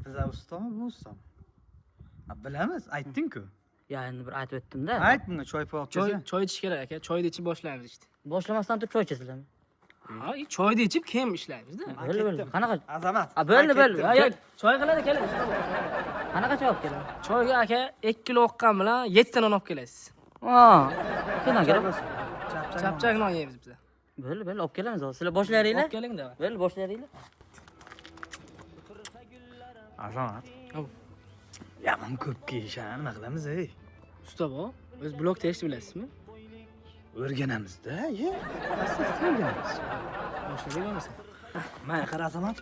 Biza ustami, bu ustami. Bilamiz, aytding-ku. Ya endi bir aytib o'tdim-da. Ayt bunga choy olib kelsa. Choy ichish kerak aka. Choyni ichib boshlaymiz işte. Boshlamasdan turib choy ichasizlarmi? Ha, choyni ichib keyin ishlaymiz-da. Bo'ldi. Qanaqa? Azamat. Bo'ldi. Ya, choy qiladi keling. Qanaqa choy olib keladi? Choyga aka 2 kilo oqqan bilan 7 ta non olib kelasiz. Ha. Qanaqa keladi? Chapchak non yeymiz biz. Bo'ldi, olib kelamiz hozir. Sizlar boshlaringlar. Olib keling-da. Bo'ldi, boshlaringlar. Azamat. Yomon ko'pga ishon, nima qilamiz, ey? Usta bu. O'z blok tekshni bilasizmi? O'rganamiz-da, ye. Asta-asta o'rganamiz. Boshladik bo'lmasa. Mana qara Azamat.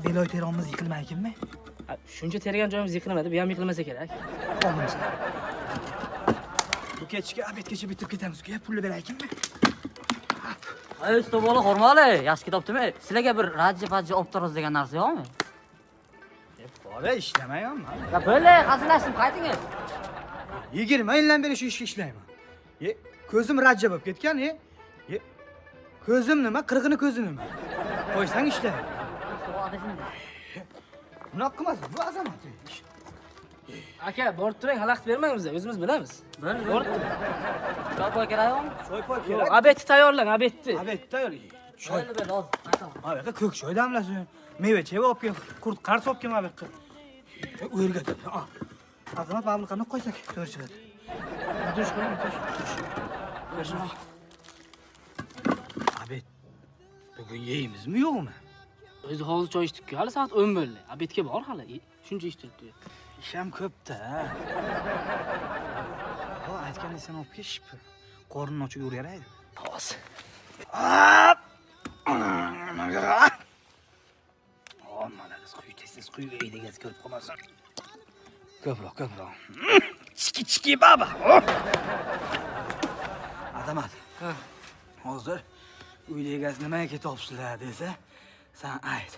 Beloy terimiz yiqilmaykinmi? Shuncha tergan joyimiz yiqilmadi, bu ham yiqilmasa kerak. Olamiz. Bu kechga obedgacha bitib ketamiz-ku, pulni beraykinmi? Ay, usta bola hormali, yaxshi kitobdimi? Sizlarga bir rajja-pajja olib turamiz degan narsa yo'qmi? Bola ishlamayapman. Ya bo'ldi, hazillashdim, qaytingiz. 20 yildan beri shu ishga ishlayman. Ko'zim rajja bo'lib ketgan, ko'zim nima, qirg'ini ko'zi nima? Qo'ysang ishlaydi. Bunaqa qilmasin, bu Azamat. Aka, borib turing, xalaqit bermang bizga, o'zimiz bilamiz. Bo'ldi. Choy kerakmi? Choy Yo'q, obedni tayyorlang, obedni. Obed tayyor. Choy. Bo'ldi, hozir. Aytaman. Ha, yo'q, ko'k choy damlasin. Meva cheva olib kel, qurt qarz olib kelma bu yoqqa. O'rgatadi. Azamat babul qanday qo'ysak, to'g'ri chiqadi. Tush qo'ying, tush. Obed. Bugun yeymizmi, yo'qmi? O'zi hozir choy ichdik-ku, hali soat 10 bo'ldi. Obedga bor hali. Shuncha ish turibdi. Ish ham ko'p-da. Ha, aytganda sen olib kelishibdi. Qornini ochib yuraveraydi. To'g'ri. Mana biz quyi tez quyi edigaz ko'rib qolmasin. Ko'proq. Chiki baba. Azamat. Ha. Hozir uyda egasi nimaga ketyapsizlar desa, sen ayt.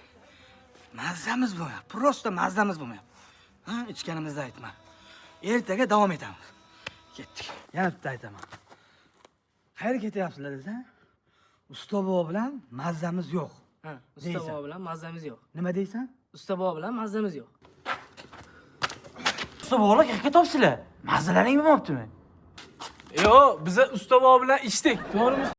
Mazzamiz bo'lmayapti. Prosta mazzamiz bo'lmayapti. Ha, ichganimizni aytma. Ertaga davom etamiz. Ketdik. Yana bitta aytaman. Qayerga ketyapsizlar desa, usta bobo bilan mazzamiz yo'q. Ha, usta bobo bilan mazamiz yo'q. Nima deysan? Usta bobo bilan mazamiz yo'q. Usta bola qayerga topsizlar? Mazalaring bo'lmabdimi? Yo'q, biz usta bobo bilan ichdik. To'g'rimi?